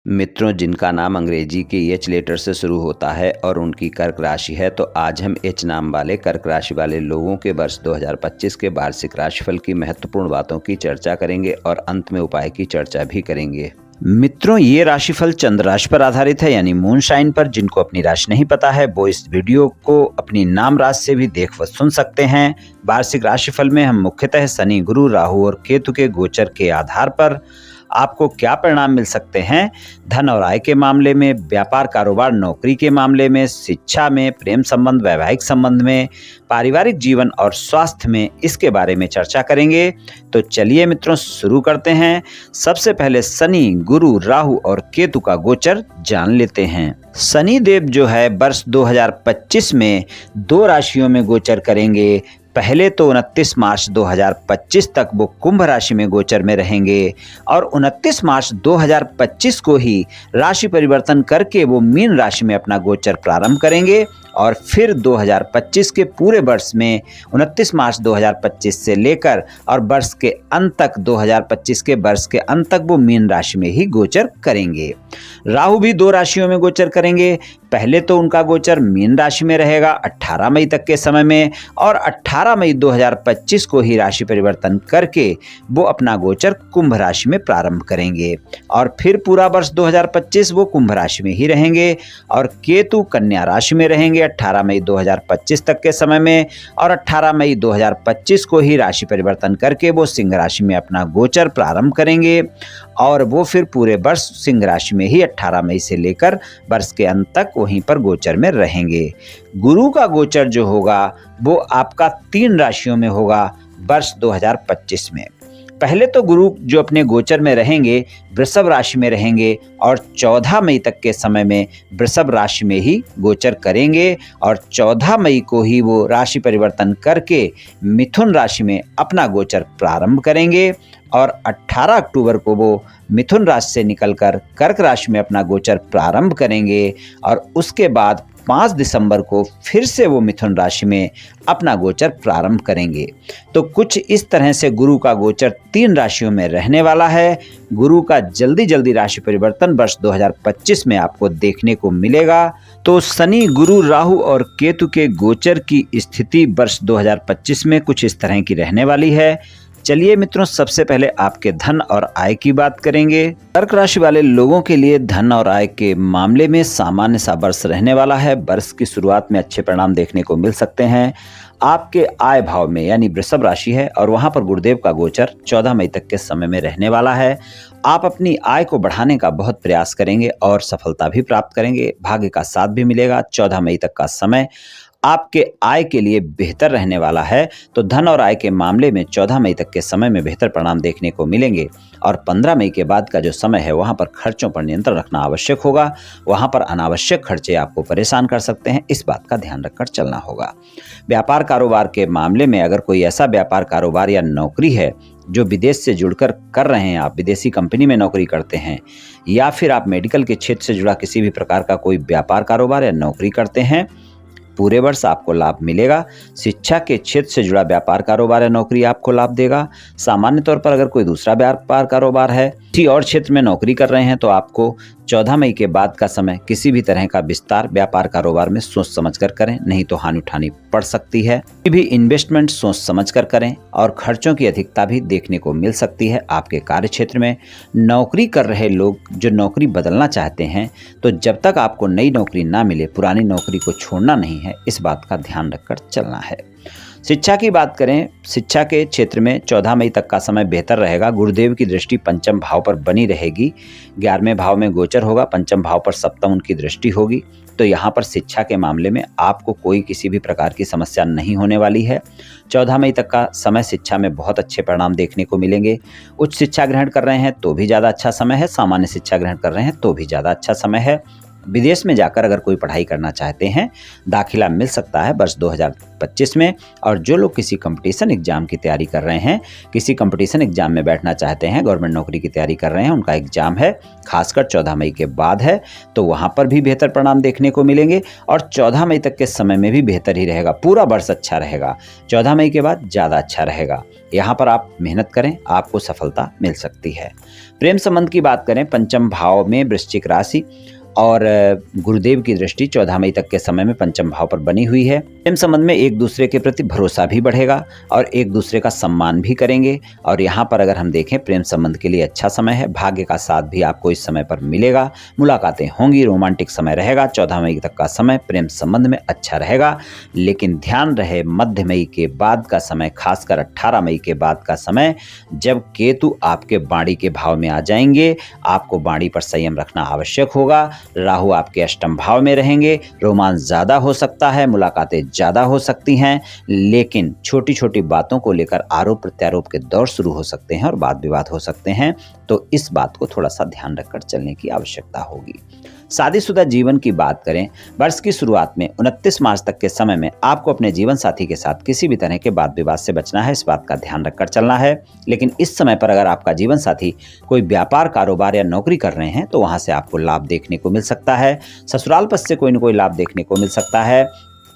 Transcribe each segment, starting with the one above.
मित्रों, जिनका नाम अंग्रेजी के एच लेटर से शुरू होता है और उनकी कर्क राशि है, तो आज हम एच नाम वाले कर्क राशि वाले लोगों के वर्ष 2025 के वार्षिक राशिफल की महत्वपूर्ण बातों की चर्चा करेंगे और अंत में उपाय की चर्चा भी करेंगे। मित्रों, ये राशिफल चंद्र राशि पर आधारित है, यानी मून साइन पर। जिनको अपनी राशि नहीं पता है वो इस वीडियो को अपनी नाम राशि से भी देख व सुन सकते हैं। वार्षिक राशिफल में हम मुख्यतः शनि, गुरु, राहु और केतु के गोचर के आधार पर आपको क्या परिणाम मिल सकते हैं, धन और आय के मामले में, व्यापार, कारोबार, नौकरी के मामले में, शिक्षा में, प्रेम संबंध, वैवाहिक संबंध में, पारिवारिक जीवन और स्वास्थ्य में, इसके बारे में चर्चा करेंगे। तो चलिए मित्रों, शुरू करते हैं। सबसे पहले शनि, गुरु, राहु और केतु का गोचर जान लेते हैं। शनि देव जो है वर्ष 2025 में 2 राशियों में गोचर करेंगे। पहले तो 29 मार्च 2025 तक वो कुंभ राशि में गोचर में रहेंगे और 29 मार्च 2025 को ही राशि परिवर्तन करके वो मीन राशि में अपना गोचर प्रारंभ करेंगे और फिर 2025 के पूरे वर्ष में 29 मार्च 2025 से लेकर और वर्ष के अंत तक 2025 के वर्ष के अंत तक वो मीन राशि में ही गोचर करेंगे। राहु भी 2 राशियों में गोचर करेंगे। पहले तो उनका गोचर मीन राशि में रहेगा 18 मई तक के समय में और 18 मई 2025 को ही राशि परिवर्तन करके वो अपना गोचर कुंभ राशि में प्रारंभ करेंगे और फिर पूरा वर्ष 2025 वो कुंभ राशि में ही रहेंगे। और केतु कन्या राशि में रहेंगे 18 मई 2025 तक के समय में और 18 मई 2025 को ही राशि परिवर्तन करके वो सिंह राशि में अपना गोचर प्रारंभ करेंगे और वो फिर पूरे वर्ष सिंह राशि में ही 18 मई से लेकर वर्ष के अंत तक वहीं पर गोचर में रहेंगे। गुरु का गोचर जो होगा वो आपका 3 राशियों में होगा वर्ष 2025 में। पहले तो गुरु जो अपने गोचर में रहेंगे वृषभ राशि में रहेंगे और 14 मई तक के समय में वृषभ राशि में ही गोचर करेंगे और 14 मई को ही वो राशि परिवर्तन करके मिथुन राशि में अपना गोचर प्रारंभ करेंगे और 18 अक्टूबर को वो मिथुन राशि से निकलकर कर्क राशि में अपना गोचर प्रारंभ करेंगे और उसके बाद 5 दिसंबर को फिर से वो मिथुन राशि में अपना गोचर प्रारंभ करेंगे। तो कुछ इस तरह से गुरु का गोचर 3 राशियों में रहने वाला है। गुरु का जल्दी राशि परिवर्तन वर्ष 2025 में आपको देखने को मिलेगा। तो शनि, गुरु, राहु और केतु के गोचर की स्थिति वर्ष 2025 में कुछ इस तरह की रहने वाली है। चलिए मित्रों, सबसे पहले आपके धन और आय की बात करेंगे। कर्क राशि वाले लोगों के लिए धन और आय के मामले में सामान्य सा वर्ष रहने वाला है। वर्ष की शुरुआत में अच्छे परिणाम देखने को मिल सकते हैं। आपके आय भाव में यानी वृषभ राशि है और वहां पर गुरुदेव का गोचर 14 मई तक के समय में रहने वाला है। आप अपनी आय को बढ़ाने का बहुत प्रयास करेंगे और सफलता भी प्राप्त करेंगे। भाग्य का साथ भी मिलेगा। 14 मई तक का समय आपके आय के लिए बेहतर रहने वाला है। तो धन और आय के मामले में 14 मई तक के समय में बेहतर परिणाम देखने को मिलेंगे और 15 मई के बाद का जो समय है वहां पर खर्चों पर नियंत्रण रखना आवश्यक होगा। वहां पर अनावश्यक खर्चे आपको परेशान कर सकते हैं, इस बात का ध्यान रखकर चलना होगा। व्यापार कारोबार के मामले में अगर कोई ऐसा व्यापार कारोबार या नौकरी है जो विदेश से जुड़कर कर रहे हैं, आप विदेशी कंपनी में नौकरी करते हैं या फिर आप मेडिकल के क्षेत्र से जुड़ा किसी भी प्रकार का कोई व्यापार कारोबार या नौकरी करते हैं, पूरे वर्ष आपको लाभ मिलेगा। शिक्षा के क्षेत्र से जुड़ा व्यापार कारोबार या नौकरी आपको लाभ देगा। सामान्य तौर पर अगर कोई दूसरा व्यापार कारोबार है, किसी और क्षेत्र में नौकरी कर रहे हैं, तो आपको 14 मई के बाद का समय किसी भी तरह का विस्तार व्यापार कारोबार में सोच समझ कर करें, नहीं तो हानि उठानी पड़ सकती है। कोई भी इन्वेस्टमेंट सोच समझ कर करें और खर्चों की अधिकता भी देखने को मिल सकती है आपके कार्य क्षेत्र में। नौकरी कर रहे लोग जो नौकरी बदलना चाहते हैं, तो जब तक आपको नई नौकरी ना मिले पुरानी नौकरी को छोड़ना नहीं है, इस बात का ध्यान रखकर चलना है। शिक्षा की बात करें, शिक्षा के क्षेत्र में 14 मई तक का समय बेहतर रहेगा। गुरुदेव की दृष्टि पंचम भाव पर बनी रहेगी। 11वें भाव में गोचर होगा, पंचम भाव पर सप्तम उनकी दृष्टि होगी। तो यहाँ पर शिक्षा के मामले में आपको कोई किसी भी प्रकार की समस्या नहीं होने वाली है। 14 मई तक का समय शिक्षा में बहुत अच्छे परिणाम देखने को मिलेंगे। उच्च शिक्षा ग्रहण कर रहे हैं तो भी ज़्यादा अच्छा समय है, सामान्य शिक्षा ग्रहण कर रहे हैं तो भी ज़्यादा अच्छा समय है। विदेश में जाकर अगर कोई पढ़ाई करना चाहते हैं, दाखिला मिल सकता है वर्ष 2025 में। और जो लोग किसी कंपटीशन एग्जाम की तैयारी कर रहे हैं, किसी कंपटीशन एग्जाम में बैठना चाहते हैं, गवर्नमेंट नौकरी की तैयारी कर रहे हैं, उनका एग्जाम है, खासकर 14 मई के बाद है, तो वहाँ पर भी बेहतर परिणाम देखने को मिलेंगे। और 14 मई तक के समय में भी बेहतर ही रहेगा, पूरा वर्ष अच्छा रहेगा, 14 मई के बाद ज़्यादा अच्छा रहेगा। यहाँ पर आप मेहनत करें, आपको सफलता मिल सकती है। प्रेम संबंध की बात करें, पंचम भाव में वृश्चिक राशि और गुरुदेव की दृष्टि 14 मई तक के समय में पंचम भाव पर बनी हुई है। प्रेम संबंध में एक दूसरे के प्रति भरोसा भी बढ़ेगा और एक दूसरे का सम्मान भी करेंगे। और यहाँ पर अगर हम देखें, प्रेम संबंध के लिए अच्छा समय है, भाग्य का साथ भी आपको इस समय पर मिलेगा, मुलाकातें होंगी, रोमांटिक समय रहेगा। 14 मई तक का समय प्रेम संबंध में अच्छा रहेगा, लेकिन ध्यान रहे मध्य मई के बाद का समय, खासकर 18 मई के बाद का समय, जब केतु आपके बाड़ी के भाव में आ जाएंगे, आपको बाड़ी पर संयम रखना आवश्यक होगा। राहु आपके अष्टम भाव में रहेंगे, रोमांस ज़्यादा हो सकता है, मुलाकातें ज़्यादा हो सकती हैं, लेकिन छोटी छोटी बातों को लेकर आरोप प्रत्यारोप के दौर शुरू हो सकते हैं और वाद विवाद हो सकते हैं। तो इस बात को थोड़ा सा ध्यान रखकर चलने की आवश्यकता होगी। शादीशुदा जीवन की बात करें, वर्ष की शुरुआत में 29 मार्च तक के समय में आपको अपने जीवन साथी के साथ किसी भी तरह के वाद विवाद से बचना है, इस बात का ध्यान रखकर चलना है। लेकिन इस समय पर अगर आपका जीवन साथी कोई व्यापार, कारोबार या नौकरी कर रहे हैं, तो वहां से आपको लाभ देखने को मिल सकता है। ससुराल पक्ष से कोई न कोई लाभ देखने को मिल सकता है।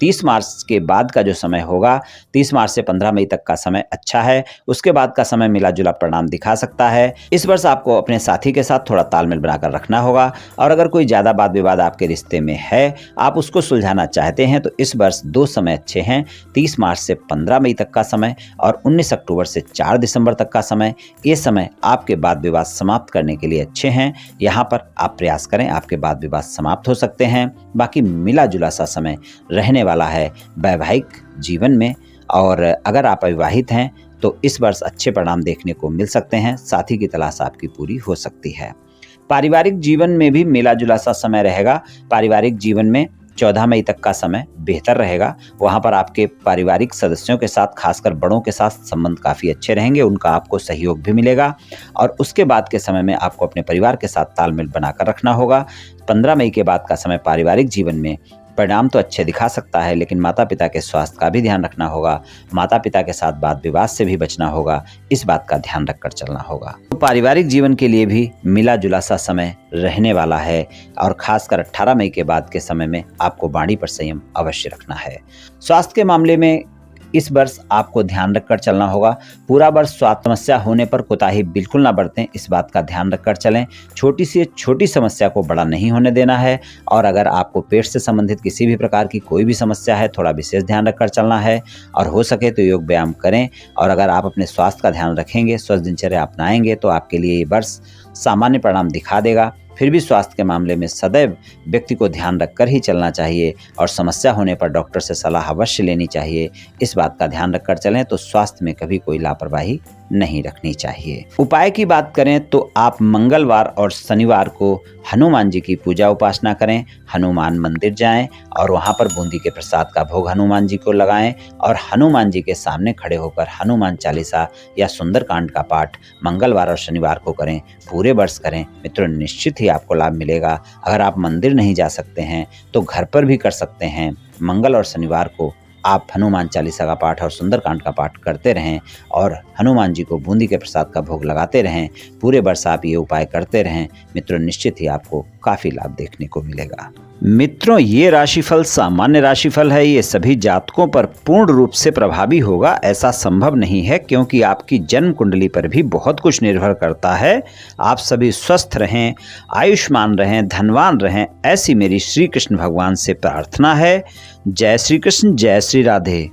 30 मार्च के बाद का जो समय होगा, 30 मार्च से 15 मई तक का समय अच्छा है, उसके बाद का समय मिला जुला परिणाम दिखा सकता है। इस वर्ष आपको अपने साथी के साथ थोड़ा तालमेल बनाकर रखना होगा। और अगर कोई ज़्यादा वाद विवाद आपके रिश्ते में है, आप उसको सुलझाना चाहते हैं, तो इस वर्ष 2 समय अच्छे हैं, 30 मार्च से 15 मई तक का समय और 19 अक्टूबर से 4 दिसंबर तक का समय। ये समय आपके वाद विवाद समाप्त करने के लिए अच्छे हैं। यहाँ पर आप प्रयास करें, आपके वाद विवाद समाप्त हो सकते हैं। बाकी मिला जुला सा समय रहने वाला है वैवाहिक जीवन में। और अगर आप अविवाहित हैं, तो इस वर्ष अच्छे परिणाम देखने को मिल सकते हैं, साथी की तलाश आपकी पूरी हो सकती है। पारिवारिक जीवन में भी मिला जुला सा समय रहेगा। पारिवारिक जीवन में 14 मई तक का समय बेहतर रहेगा। वहाँ पर आपके पारिवारिक सदस्यों के साथ, खासकर बड़ों के साथ संबंध काफ़ी अच्छे रहेंगे, उनका आपको सहयोग भी मिलेगा। और उसके बाद के समय में आपको अपने परिवार के साथ तालमेल बनाकर रखना होगा। 15 मई के बाद का समय पारिवारिक जीवन में परिणाम तो अच्छे दिखा सकता है, लेकिन माता पिता के स्वास्थ्य का भी ध्यान रखना होगा, माता पिता के साथ वाद विवाद से भी बचना होगा, इस बात का ध्यान रखकर चलना होगा। तो पारिवारिक जीवन के लिए भी मिला जुला सा समय रहने वाला है और खासकर 18 मई के बाद के समय में आपको वाणी पर संयम अवश्य रखना है। स्वास्थ्य के मामले में इस वर्ष आपको ध्यान रखकर चलना होगा। पूरा वर्ष स्वास्थ्य समस्या होने पर कोताही बिल्कुल ना बरतें, इस बात का ध्यान रखकर चलें। छोटी से छोटी समस्या को बड़ा नहीं होने देना है। और अगर आपको पेट से संबंधित किसी भी प्रकार की कोई भी समस्या है, थोड़ा विशेष ध्यान रखकर चलना है। और हो सके तो योग व्यायाम करें। और अगर आप अपने स्वास्थ्य का ध्यान रखेंगे, स्वस्थ दिनचर्या अपनाएंगे, तो आपके लिए ये वर्ष सामान्य परिणाम दिखा देगा। फिर भी स्वास्थ्य के मामले में सदैव व्यक्ति को ध्यान रखकर ही चलना चाहिए और समस्या होने पर डॉक्टर से सलाह अवश्य लेनी चाहिए। इस बात का ध्यान रखकर चलें तो स्वास्थ्य में कभी कोई लापरवाही नहीं रखनी चाहिए। उपाय की बात करें तो आप मंगलवार और शनिवार को हनुमान जी की पूजा उपासना करें, हनुमान मंदिर जाएं और वहां पर बूंदी के प्रसाद का भोग हनुमान जी को लगाएं और हनुमान जी के सामने खड़े होकर हनुमान चालीसा या सुंदरकांड का पाठ मंगलवार और शनिवार को करें। पूरे वर्ष करें मित्रों, निश्चित ही आपको लाभ मिलेगा। अगर आप मंदिर नहीं जा सकते हैं तो घर पर भी कर सकते हैं। मंगल और शनिवार को आप हनुमान चालीसा का पाठ और सुंदरकांड का पाठ करते रहें और हनुमान जी को बूंदी के प्रसाद का भोग लगाते रहें। पूरे वर्ष आप ये उपाय करते रहें मित्रों, निश्चित ही आपको काफ़ी लाभ देखने को मिलेगा। मित्रों, ये राशिफल सामान्य राशिफल है, ये सभी जातकों पर पूर्ण रूप से प्रभावी होगा ऐसा संभव नहीं है, क्योंकि आपकी जन्म कुंडली पर भी बहुत कुछ निर्भर करता है। आप सभी स्वस्थ रहें, आयुष्मान रहें, धनवान रहें, ऐसी मेरी श्री कृष्ण भगवान से प्रार्थना है। जय श्री कृष्ण, जय श्री राधे।